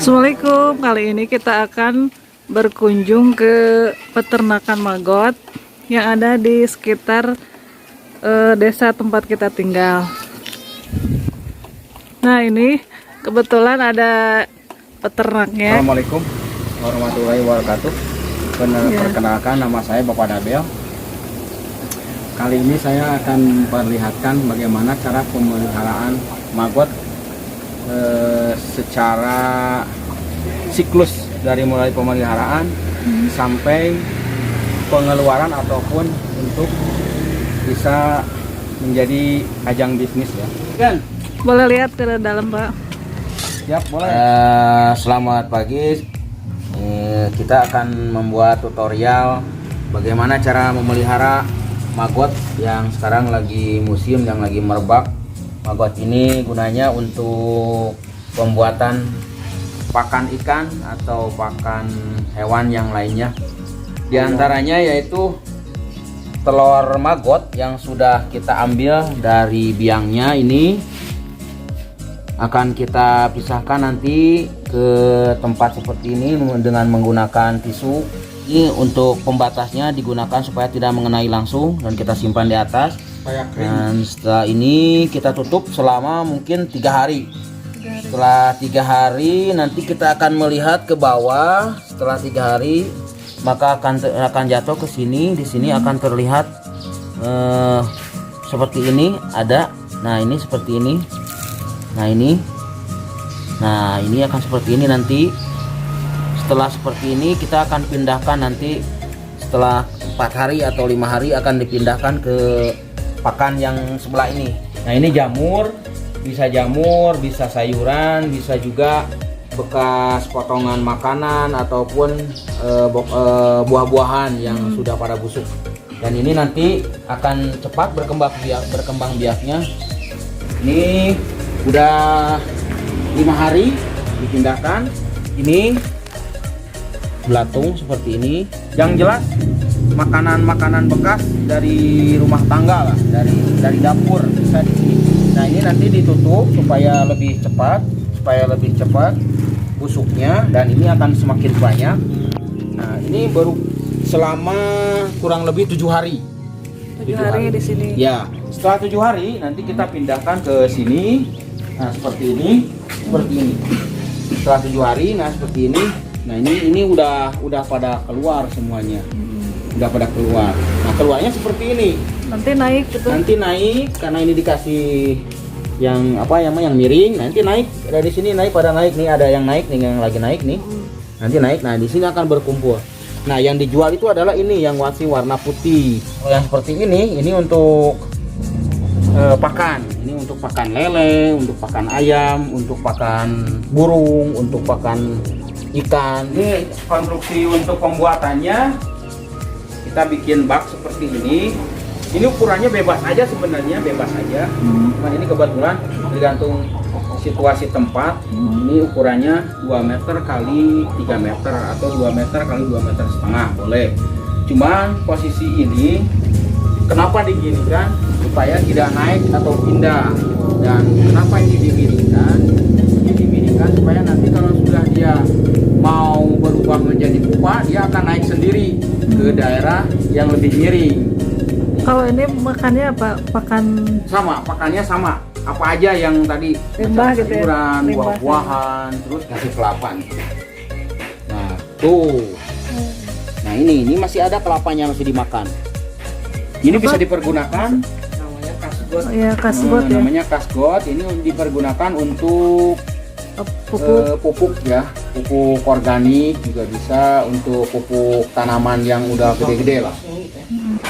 Assalamualaikum, kali ini kita akan berkunjung ke peternakan maggot yang ada di sekitar desa tempat kita tinggal. Nah, ini kebetulan ada peternaknya. Assalamualaikum warahmatullahi wabarakatuh. Perkenalkan, nama saya Bapak Dabel. Kali ini saya akan memperlihatkan bagaimana cara pemeliharaan maggot secara siklus dari mulai pemeliharaan sampai pengeluaran ataupun untuk bisa menjadi ajang bisnis ya. Kan? Boleh lihat ke dalam, Pak? Siap, boleh. Selamat pagi. Kita akan membuat tutorial bagaimana cara memelihara maggot yang sekarang lagi musim, yang lagi merebak. Maggot ini gunanya untuk pembuatan pakan ikan atau pakan hewan yang lainnya. Di antaranya yaitu telur maggot yang sudah kita ambil dari biangnya ini akan kita pisahkan nanti ke tempat seperti ini dengan menggunakan tisu. Ini untuk pembatasnya digunakan supaya tidak mengenai langsung dan kita simpan di atas. Dan setelah ini kita tutup selama mungkin 3 hari. Setelah 3 hari nanti kita akan melihat ke bawah. Setelah 3 hari maka akan jatuh ke sini. Di sini akan terlihat seperti ini ada. Nah, ini seperti ini. Nah ini akan seperti ini nanti. Setelah seperti ini kita akan pindahkan nanti setelah 4 hari atau 5 hari akan dipindahkan ke pakan yang sebelah ini. Nah, ini jamur, bisa sayuran, bisa juga bekas potongan makanan ataupun buah-buahan yang sudah pada busuk. Dan ini nanti akan cepat berkembang biaknya. Ini udah 5 hari dipindahkan. Ini belatung seperti ini. Yang jelas makanan bekas dari rumah tangga lah, dari dapur bisa di sini. Nah, ini nanti ditutup supaya lebih cepat busuknya, dan ini akan semakin banyak. Nah, ini baru selama kurang lebih 7 hari. 7 hari di sini. Ya, setelah 7 hari nanti kita pindahkan ke sini. Nah, seperti ini. Setelah 7 hari, nah seperti ini. Nah, ini udah pada keluar semuanya. Udah pada keluar. Nah, keluarnya seperti ini. Nanti naik gitu. Nanti naik karena ini dikasih yang miring. Nanti naik dari sini, pada naik nih, ada yang naik nih, yang lagi naik nih. Nanti naik. Nah, di sini akan berkumpul. Nah, yang dijual itu adalah ini yang masih warna putih. Yang seperti ini untuk pakan. Ini untuk pakan lele, untuk pakan ayam, untuk pakan burung, untuk pakan ikan. Ini konstruksi untuk pembuatannya, kita bikin bak seperti ini. Ini ukurannya bebas aja sebenarnya, cuman ini kebetulan tergantung situasi tempat. Ini ukurannya 2 meter kali 3 meter atau 2 meter kali 2,5 meter boleh. Cuman posisi ini kenapa diginikan supaya tidak naik atau pindah. Dan kenapa ini dimiringkan? Ini dimiringkan supaya nanti kalau sudah dia mau berubah menjadi pupa, dia akan naik sendiri ke daerah yang lebih miring. Kalau ini makannya apa? Pakannya sama. Apa aja yang tadi limbah gitu ya? sayuran, buah-buahan, terus kasih kelapa nih. Nah, tuh. Nah, ini masih ada kelapanya, masih dimakan. Ini bisa dipergunakan, namanya kasgot. Oh, ya, kasgot ya. Namanya kasgot. Ini dipergunakan untuk pupuk ya, pupuk organik juga bisa, untuk pupuk tanaman yang udah gede-gede lah.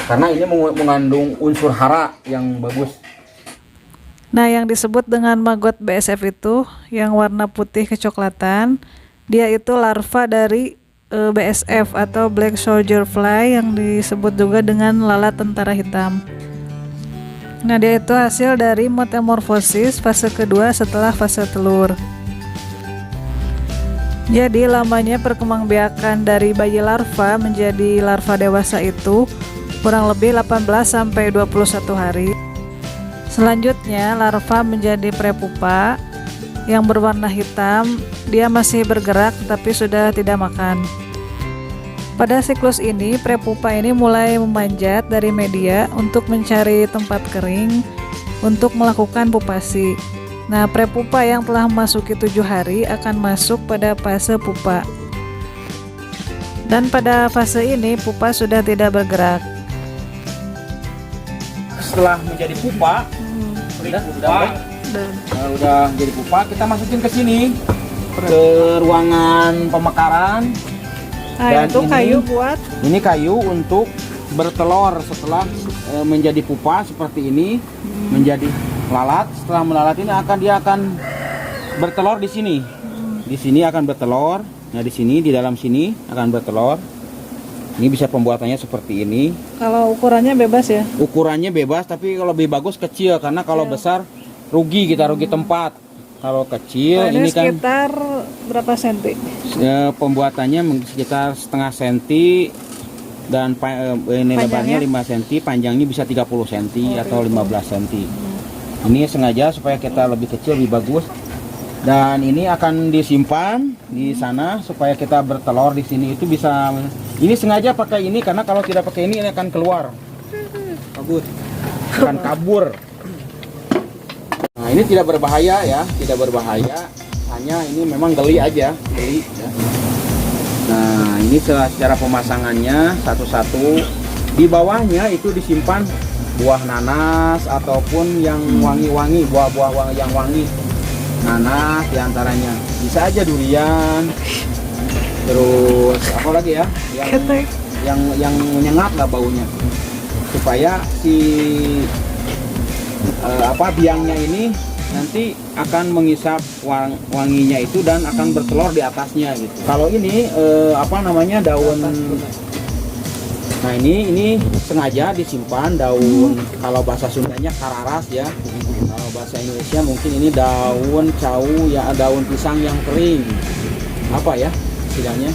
Karena ini mengandung unsur hara yang bagus. Nah, yang disebut dengan maggot BSF itu yang warna putih kecoklatan, dia itu larva dari BSF atau Black Soldier Fly, yang disebut juga dengan lalat tentara hitam. Nah, dia itu hasil dari metamorfosis fase kedua setelah fase telur. Jadi lamanya perkembangbiakan dari bayi larva menjadi larva dewasa itu kurang lebih 18 sampai 21 hari. Selanjutnya larva menjadi prepupa yang berwarna hitam, dia masih bergerak tapi sudah tidak makan. Pada siklus ini, prepupa ini mulai memanjat dari media untuk mencari tempat kering untuk melakukan pupasi. Nah, prepupa yang telah memasuki 7 hari akan masuk pada fase pupa. Dan pada fase ini, pupa sudah tidak bergerak. Setelah menjadi pupa, udah jadi pupa, kita masukin ke sini ke ruangan pemekaran. Nah, Dan itu ini- kayu buat Ini kayu untuk bertelur setelah menjadi pupa seperti ini, menjadi lalat. Setelah melalat ini dia akan bertelur di sini. Di sini akan bertelur. Nah, di sini di dalam sini akan bertelur. Ini bisa pembuatannya seperti ini. kalau ukurannya bebas ya. Ukurannya bebas, tapi kalau lebih bagus kecil karena kalau besar rugi tempat. Kalau kecil Ini ini kan sekitar berapa senti? pembuatannya sekitar setengah senti dan ini lebarnya 5 cm, panjangnya bisa 30 cm atau 15 cm. Ini sengaja supaya kita lebih kecil, lebih bagus. Dan ini akan disimpan di sana supaya kita bertelur di sini itu bisa. Ini sengaja pakai ini karena kalau tidak pakai ini akan keluar. Akan kabur. Nah, ini tidak berbahaya ya, tidak berbahaya. Hanya ini memang geli aja, geli ya. Nah, ini secara pemasangannya satu-satu. Di bawahnya itu disimpan buah nanas ataupun yang wangi-wangi, buah-buah yang wangi. Nanas diantaranya. Bisa aja durian. Terus apa lagi ya? Ketek. Yang menyengat lah baunya. Supaya si biangnya ini nanti akan mengisap wanginya itu dan akan bertelur di atasnya gitu. Kalau ini daun. Nah, ini sengaja disimpan daun, kalau bahasa Sundanya kararas ya. Kalau bahasa Indonesia mungkin ini daun cau ya, daun pisang yang kering. Apa ya istilahnya?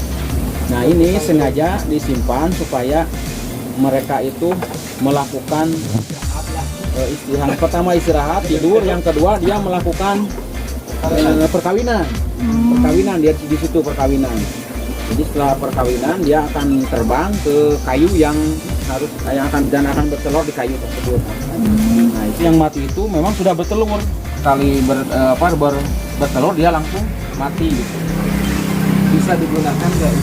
Nah, ini sengaja disimpan supaya mereka itu melakukan yang pertama istirahat, tidur, yang kedua dia melakukan perkawinan. Perkawinan dia di situ perkawinan. Jadi setelah perkawinan dia akan terbang ke kayu yang akan bertelur di kayu tersebut. Nah, itu yang mati itu memang sudah bertelur. Kali bertelur dia langsung mati gitu. Bisa digunakan nggak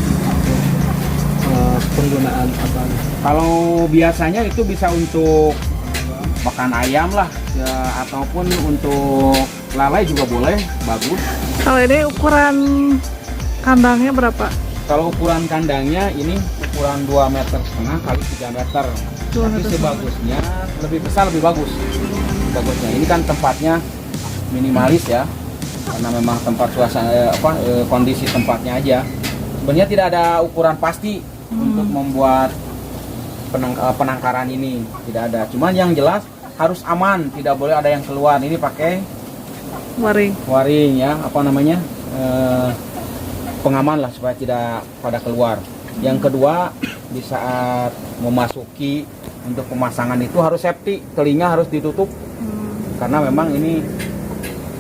penggunaan apa? Kalau biasanya itu bisa untuk makan ayam lah ya, ataupun untuk lalai juga boleh, bagus. Kalau ini ukuran kandangnya berapa? Kalau ukuran kandangnya ini ukuran 2,5 meter kali 3 meter. 2 Tapi meter. sebagusnya lebih besar lebih bagus. Bagusnya ini kan tempatnya minimalis ya, karena memang tempat suasana kondisi tempatnya aja. Sebenarnya tidak ada ukuran pasti untuk membuat penangkaran ini, tidak ada. Cuman yang jelas harus aman, tidak boleh ada yang keluar. Ini pakai waring ya, pengaman lah supaya tidak pada keluar. Yang kedua, di saat memasuki untuk pemasangan itu harus safety, telinga harus ditutup karena memang ini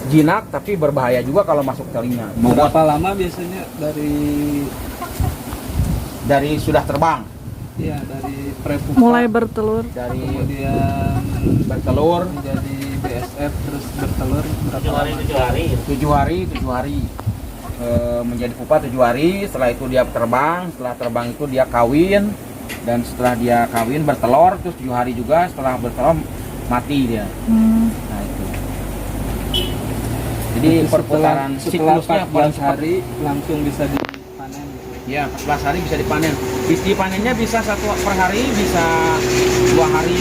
jinak tapi berbahaya juga kalau masuk telinga. Berapa lama biasanya Dari sudah terbang, dari prepupa Mulai bertelur. dari kemudian bertelur menjadi BSF terus bertelur berapa lama? 7 hari. Menjadi pupa 7 hari. Setelah itu dia terbang. Setelah terbang itu dia kawin, dan setelah dia kawin bertelur terus 7 hari juga. Setelah bertelur mati dia. Nah, itu. Jadi perputaran setelah siklusnya 14 hari langsung bisa dipanen gitu. Ya, 14 hari bisa dipanen. Dipanennya bisa 1 per hari, bisa 2 hari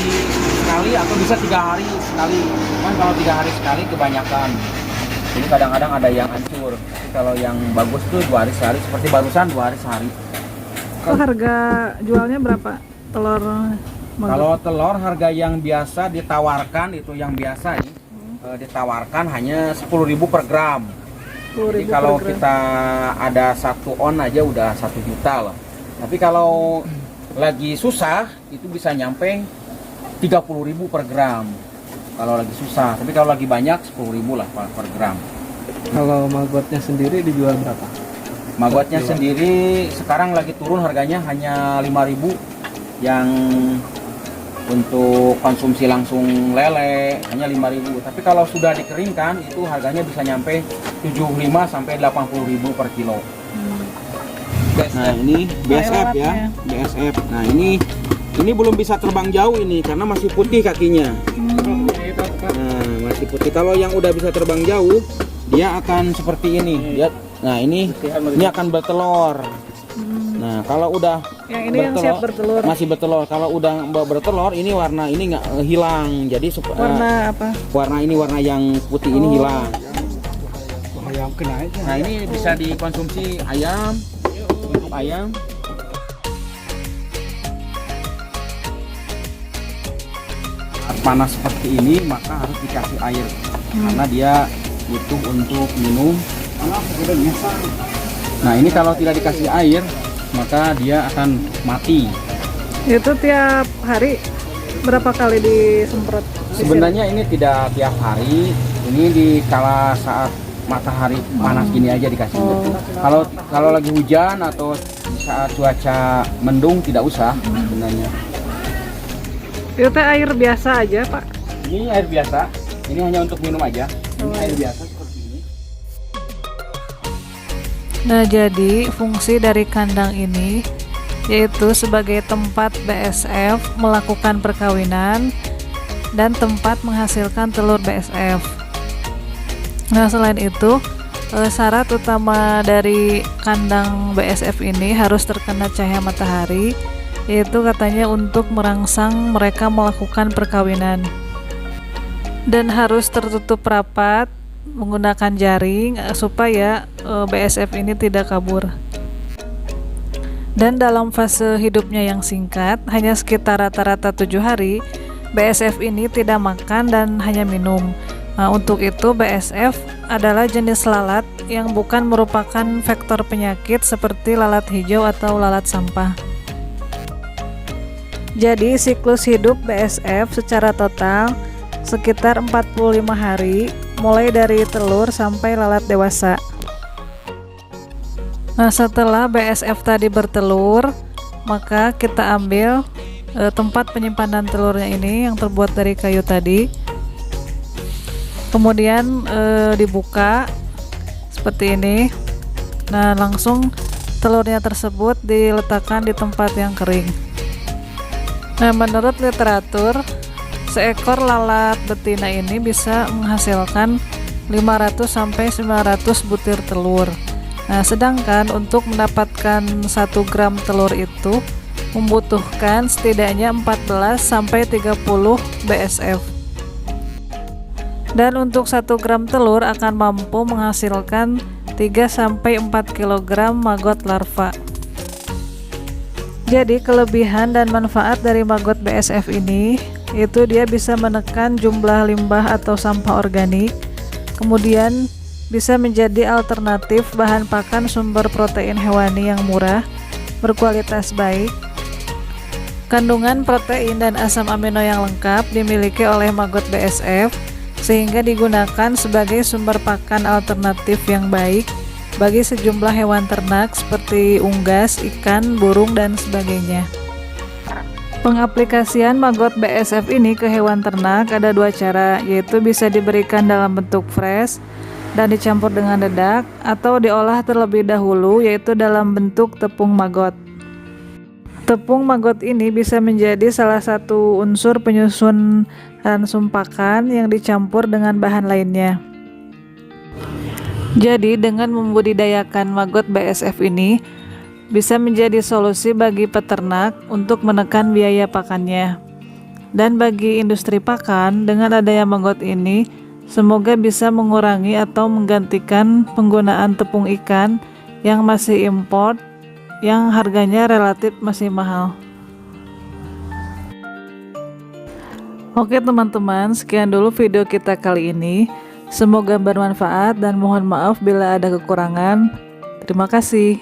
sekali, atau bisa 3 hari sekali. Cuman kalau 3 hari sekali kebanyakan. Jadi kadang-kadang ada yang hancur. Tapi kalau yang bagus tuh 2 hari sehari, seperti barusan 2 hari sehari. Itu harga jualnya berapa? Telur maggot? Kalau telur harga yang biasa ditawarkan itu yang biasa nih, ditawarkan hanya 10.000 per gram. 10.000 Jadi per kalau gram. kita ada 1 on aja udah 1 juta lah. Tapi kalau lagi susah itu bisa nyampe 30.000 per gram. Kalau lagi susah, tapi kalau lagi banyak 10.000 lah per gram. Kalau magotnya sendiri dijual berapa? Magotnya sendiri sekarang lagi turun harganya hanya 5.000, yang untuk konsumsi langsung lele hanya 5.000. Tapi kalau sudah dikeringkan itu harganya bisa nyampe 75 sampai 80.000 per kilo. Nah, ini BSF ya, BSF. Nah, ini belum bisa terbang jauh ini karena masih putih kakinya. Nah, masih putih. Kalau yang udah bisa terbang jauh, dia akan seperti ini. Dia, nah ini akan bertelur. Nah, kalau udah Yang ini yang siap bertelur. masih bertelur. Kalau udah bertelur, ini warna ini nggak hilang. Jadi Warna apa? warna yang putih ini hilang. Ayam kena aja. Nah, ini bisa dikonsumsi ayam, untuk ayam. Saat panas seperti ini maka harus dikasih air karena dia butuh untuk minum. Nah, ini kalau tidak dikasih air maka dia akan mati. Itu tiap hari berapa kali disemprot? Sebenarnya ini tidak tiap hari, ini di kala saat matahari panas gini aja dikasihnya. Kalau lagi hujan atau saat cuaca mendung tidak usah sebenarnya. Itu teh air biasa aja, Pak. Ini air biasa, ini hanya untuk minum aja. Ini air biasa seperti ini. Nah, jadi fungsi dari kandang ini yaitu sebagai tempat BSF melakukan perkawinan dan tempat menghasilkan telur BSF. Nah, selain itu, syarat utama dari kandang BSF ini harus terkena cahaya matahari, yaitu katanya untuk merangsang mereka melakukan perkawinan. Dan harus tertutup rapat menggunakan jaring supaya BSF ini tidak kabur. Dan dalam fase hidupnya yang singkat, hanya sekitar rata-rata 7 hari, BSF ini tidak makan dan hanya minum. Nah, untuk itu BSF adalah jenis lalat yang bukan merupakan vektor penyakit seperti lalat hijau atau lalat sampah. Jadi siklus hidup BSF secara total sekitar 45 hari, mulai dari telur sampai lalat dewasa. Nah, setelah BSF tadi bertelur, maka kita ambil tempat penyimpanan telurnya ini yang terbuat dari kayu tadi. Kemudian dibuka seperti ini. Nah, langsung telurnya tersebut diletakkan di tempat yang kering. Nah, menurut literatur, seekor lalat betina ini bisa menghasilkan 500 sampai 900 butir telur. Nah, sedangkan untuk mendapatkan 1 gram telur itu membutuhkan setidaknya 14 sampai 30 BSF. Dan untuk 1 gram telur akan mampu menghasilkan 3 sampai 4 kg maggot larva. Jadi kelebihan dan manfaat dari maggot BSF ini itu dia bisa menekan jumlah limbah atau sampah organik, kemudian bisa menjadi alternatif bahan pakan sumber protein hewani yang murah, berkualitas baik. Kandungan protein dan asam amino yang lengkap dimiliki oleh maggot BSF, sehingga digunakan sebagai sumber pakan alternatif yang baik bagi sejumlah hewan ternak seperti unggas, ikan, burung, dan sebagainya. Pengaplikasian maggot BSF ini ke hewan ternak ada 2 cara, yaitu bisa diberikan dalam bentuk fresh dan dicampur dengan dedak, atau diolah terlebih dahulu yaitu dalam bentuk tepung maggot. Tepung maggot ini bisa menjadi salah satu unsur penyusun ransum pakan yang dicampur dengan bahan lainnya. Jadi dengan membudidayakan maggot BSF ini bisa menjadi solusi bagi peternak untuk menekan biaya pakannya. Dan bagi industri pakan, dengan adanya maggot ini semoga bisa mengurangi atau menggantikan penggunaan tepung ikan yang masih import, yang harganya relatif masih mahal. Oke teman-teman, sekian dulu video kita kali ini. Semoga bermanfaat dan mohon maaf bila ada kekurangan. Terima kasih.